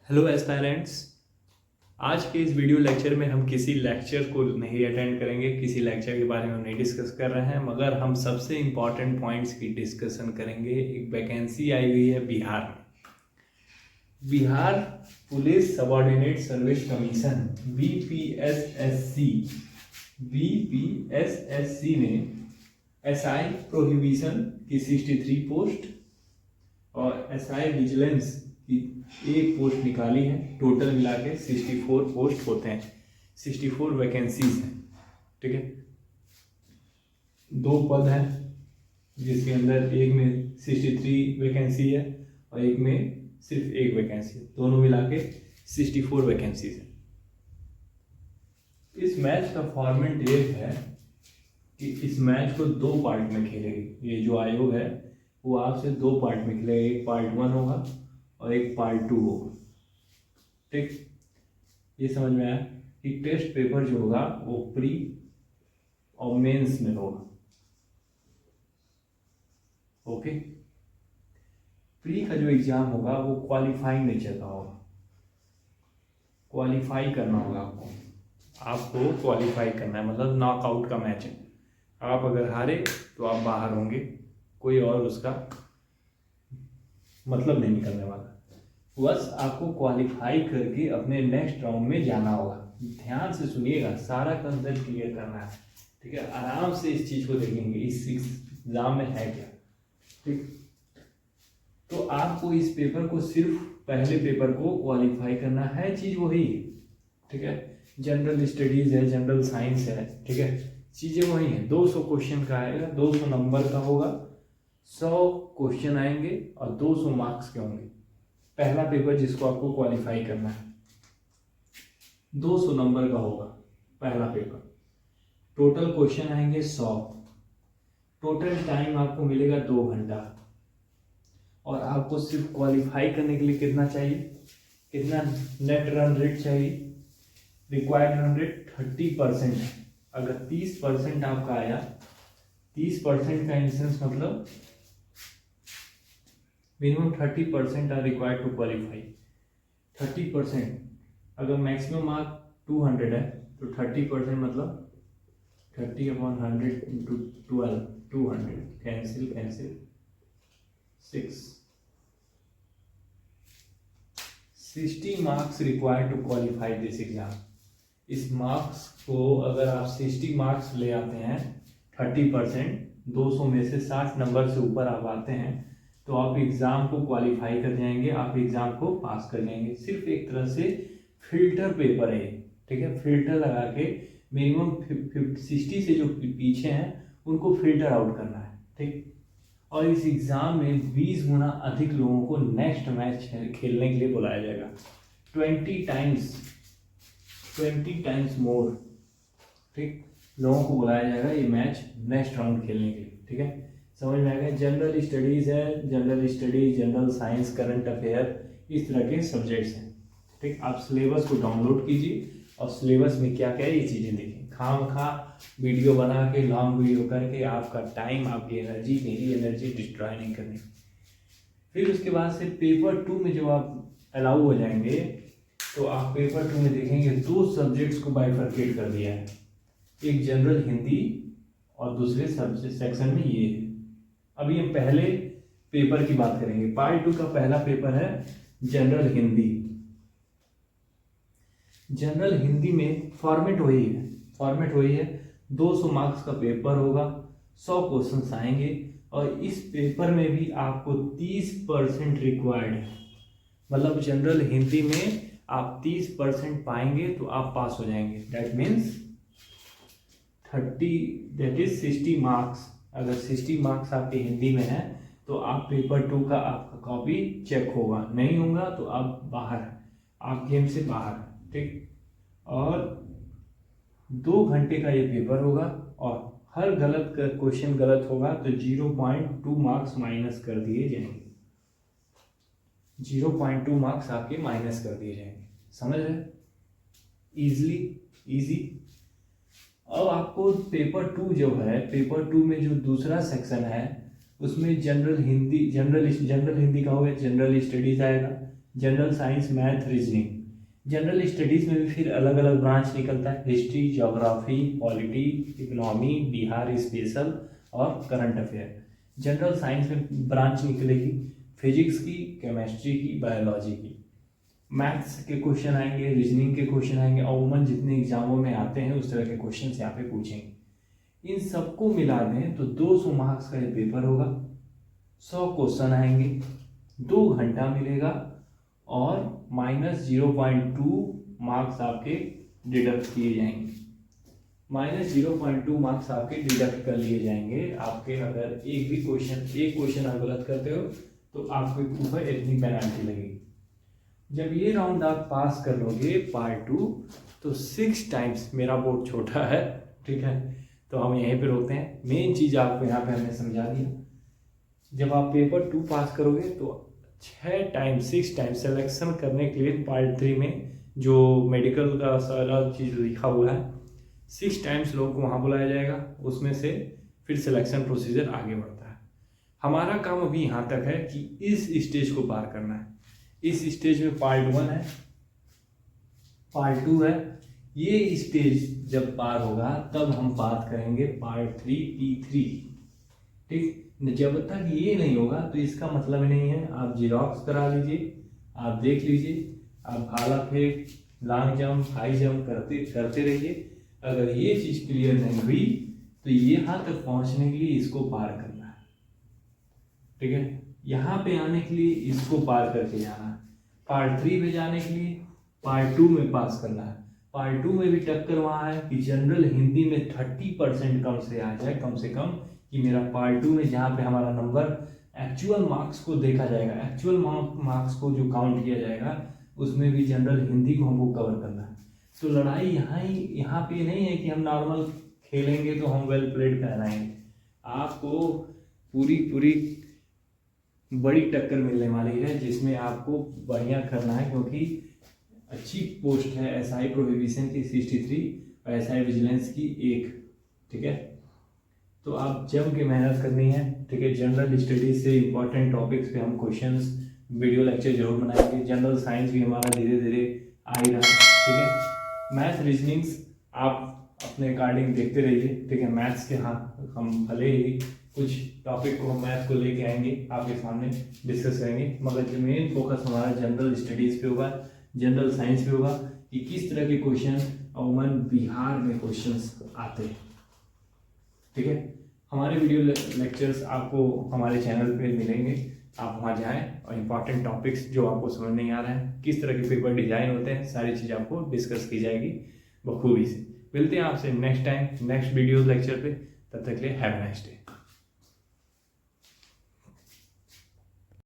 Hello aspirants. आज के इस वीडियो लेक्चर में हम किसी लेक्चर को नहीं अटेंड करेंगे, किसी लेक्चर के बारे में नहीं डिस्कस कर रहे हैं, मगर हम सबसे इम्पॉर्टेंट पॉइंट्स की डिस्कशन करेंगे। एक वैकेंसी आई हुई है बिहार में, Bihar police subordinate service commission BPSSC. BPSSC ने एसआई प्रोहिबिशन की 63 पोस्ट और एसआई विजिलेंस की एक पोस्ट निकाली है। टोटल मिला के 64 पोस्ट होते हैं, 64 वैकेंसीज हैं। ठीक है, 2 पद हैं जिसके अंदर एक में 63 वैकेंसी है और एक में सिर्फ 1 वैकेंसी है। दोनों मिला के 64 वैकेंसीज है। इस मैच का फॉर्मेट ये है कि इस मैच को 2 पार्ट में खेलेगी। ये जो आयोग है वो आपसे 2 पार्ट में खेलेगा, एक पार्ट 1 होगा और एक पार्ट 2 होगा। ठीक, ये समझ में आया कि टेस्ट पेपर जो होगा वो प्री और मेंस में होगा। ओके, प्री का जो एग्जाम होगा वो क्वालिफाइंग नेचर का होगा। क्वालिफाई करना होगा आपको क्वालिफाई करना है, मतलब नॉकआउट का मैच है। आप अगर हारे तो आप बाहर होंगे, कोई और उसका मतलब नहीं निकलने वाला। बस आपको क्वालिफाई करके अपने नेक्स्ट राउंड में जाना होगा। ध्यान से सुनिएगा, सारा कंसेप्ट क्लियर करना है। ठीक है, आराम से इस चीज को देखेंगे इस एग्जाम में है क्या। ठीक, तो आपको इस पेपर को सिर्फ पहले पेपर को क्वालिफाई करना है, चीज वही। ठीक है, जनरल स्टडीज है, जनरल साइंस है। ठीक है, चीजें वही हैं। 200 क्वेश्चन का आएगा, 200 नंबर का होगा, 100 क्वेश्चन आएंगे और 200 मार्क्स के होंगे। पहला पेपर जिसको आपको क्वालिफाई करना है 200 नंबर का होगा पहला पेपर। टोटल क्वेश्चन आएंगे 100। टोटल टाइम आपको मिलेगा 2 घंटा। और आपको सिर्फ क्वालिफाई करने के लिए कितना चाहिए, कितना नेट रन रेट चाहिए? रिक्वायर्ड रन रेट 30% है। अगर 30% आपका आया, 30% का इंसेंस मतलब minimum 30% are required to qualify. 30%, अगर मैक्सिमम मार्क 200 है तो 30% मतलब 30/100 into 12, 200 cancel cancel 6, 60 marks required to qualify this exam. इस मार्क्स को अगर आप 60 मार्क्स ले आते हैं, 30%, 200 में से 60 नंबर से ऊपर आप आते हैं तो आप एग्जाम को क्वालिफाई कर जाएंगे, आप एग्जाम को पास कर जाएंगे। सिर्फ एक तरह से फिल्टर पेपर है। ठीक है, फिल्टर लगा के मिनिमम 60 से जो पीछे हैं उनको फिल्टर आउट करना है। ठीक, और इस एग्जाम में 20 गुना अधिक लोगों को नेक्स्ट मैच खेलने के लिए बुलाया जाएगा। 20 टाइम्स मोर। ठीक, लोगों को बुलाया जाएगा ये मैच नेक्स्ट राउंड खेलने के लिए। ठीक है, समझ में आ गया। जनरल स्टडीज है, general studies, general science, current affair, इस तरह के सब्जेक्ट्स हैं। ठीक, आप सिलेबस को डाउनलोड कीजिए और सिलेबस में क्या क्या है ये चीज़ें देखें। खामखा वीडियो बना के, लॉन्ग वीडियो करके आपका टाइम, आपकी एनर्जी, मेरी एनर्जी डिस्ट्रॉय नहीं करनी। फिर उसके बाद से पेपर 2 में जब आप अलाउ हो जाएंगे तो आप पेपर 2 में देखेंगे 2 सब्जेक्ट्स को बाइफरकेट कर दिया है। एक जनरल हिंदी और दूसरे सब्जेक्ट सेक्शन में ये है। अभी हम पहले पेपर की बात करेंगे। पार्ट 2 का पहला पेपर है जनरल हिंदी। जनरल हिंदी में फॉर्मेट वही है। 200 मार्क्स का पेपर होगा, 100 क्वेश्चंस आएंगे और इस पेपर में भी आपको 30% रिक्वायर्ड है। मतलब जनरल हिंदी में आप 30% पाएंगे तो आप पास हो जाएंगे। That means 60 marks. अगर 60 मार्क्स आपके हिंदी में है तो आप पेपर 2 का आपका कॉपी चेक होगा, नहीं होगा तो आप बाहर, आप गेम से बाहर। ठीक, और 2 घंटे का ये पेपर होगा और हर गलत क्वेश्चन गलत होगा तो 0.2 मार्क्स माइनस कर दिए जाएंगे। 0.2 मार्क्स आपके माइनस कर दिए जाएंगे। समझ रहे? इजी। अब आपको पेपर 2 जो है, पेपर 2 में जो दूसरा सेक्शन है उसमें जनरल हिंदी का हो गया, जनरल स्टडीज आएगा, general science, math, reasoning. General studies में भी फिर अलग अलग ब्रांच निकलता है, history, geography, polity, economy, Bihar special और करंट अफेयर। जनरल साइंस में ब्रांच निकलेगी फिजिक्स की, केमिस्ट्री की, बायोलॉजी की। मैथ्स के क्वेश्चन आएंगे, रीजनिंग के क्वेश्चन आएंगे, अमूमन जितने एग्जामों में आते हैं उस तरह के क्वेश्चन यहाँ पे पूछेंगे। इन सबको मिला दें तो 200 मार्क्स का ये पेपर होगा, 100 क्वेश्चन आएंगे, 2 घंटा मिलेगा और -0.2 मार्क्स आपके डिडक्ट किए जाएंगे। -0.2 मार्क्स आपके डिडक्ट कर लिए जाएंगे आपके, अगर एक क्वेश्चन आप गलत करते हो तो आपके ऊपर इतनी पेनल्टी लगेगी। जब ये राउंड आप पास कर लोगे पार्ट 2 तो 6 टाइम्स, मेरा बोर्ड छोटा है ठीक है, तो हम यहीं पे रोकते हैं। मेन चीज़ आपको यहाँ पे हमने समझा दिया। जब आप पेपर 2 पास करोगे तो 6 टाइम सिलेक्शन करने के लिए पार्ट 3 में जो मेडिकल का सारा चीज़ लिखा हुआ है 6 टाइम्स लोगों को वहाँ बुलाया जाएगा, उसमें से फिर सिलेक्शन प्रोसीजर आगे बढ़ता है। हमारा काम अभी यहाँ तक है कि इस स्टेज को पार करना है। इस स्टेज में पार्ट 1 है, पार्ट 2 है। ये स्टेज जब पार होगा तब हम बात करेंगे पार्ट 3 P3 ठीक। जब तक ये नहीं होगा तो इसका मतलब नहीं है आप जीरोक्स करा लीजिए, आप देख लीजिए, आप भाला फेंक, लॉन्ग जंप, हाई जंप करते रहिए। अगर ये चीज़ क्लियर नहीं हुई तो यहाँ तक पहुँचने के लिए इसको पार करना है ठीक है। यहाँ पे आने के लिए इसको पार करके जाना है। पार्ट 3 में जाने के लिए पार्ट 2 में पास करना है। पार्ट 2 में भी टक्कर वहाँ है कि जनरल हिंदी में 30% कम से आ जाए, कम से कम, कि मेरा पार्ट 2 में जहाँ पे हमारा नंबर एक्चुअल मार्क्स को देखा जाएगा, एक्चुअल मार्क्स को जो काउंट किया जाएगा उसमें भी जनरल हिंदी को हमको कवर करना है। तो लड़ाई यहाँ पे नहीं है कि हम नॉर्मल खेलेंगे तो हम वेल प्लेड कहलाएंगे। आपको पूरी बड़ी टक्कर मिलने वाली है जिसमें आपको बढ़िया करना है, क्योंकि अच्छी पोस्ट है SI प्रोहिबिशन की 63 और SI विजिलेंस की 1 ठीक है। तो आप जम के मेहनत करनी है ठीक है। जनरल स्टडीज से इंपॉर्टेंट टॉपिक्स पे हम क्वेश्चंस वीडियो लेक्चर जरूर बनाएंगे। जनरल साइंस भी हमारा धीरे धीरे आ ही रहा है ठीक है। मैथ रीजनिंग्स आप अपने अकॉर्डिंग देखते रहिए ठीक है। मैथ्स के हाँ हम भले ही कुछ टॉपिक को हम मैथ को लेके आएंगे आपके सामने डिस्कस करेंगे, मगर जो मेन फोकस हमारा जनरल स्टडीज़ पे होगा, जनरल साइंस पे होगा कि किस तरह के क्वेश्चन अमूमन बिहार में क्वेश्चंस आते हैं ठीक है। हमारे वीडियो लेक्चर्स आपको हमारे चैनल पे मिलेंगे, आप वहाँ जाएं और इम्पॉर्टेंट टॉपिक्स जो आपको समझ नहीं आ रहे हैं, किस तरह के पेपर डिजाइन होते हैं, सारी चीज़ आपको डिस्कस की जाएगी बखूबी से। मिलते हैं आपसे next time next video lecture पे, तब तक के लिए हैव अ नाइस डे।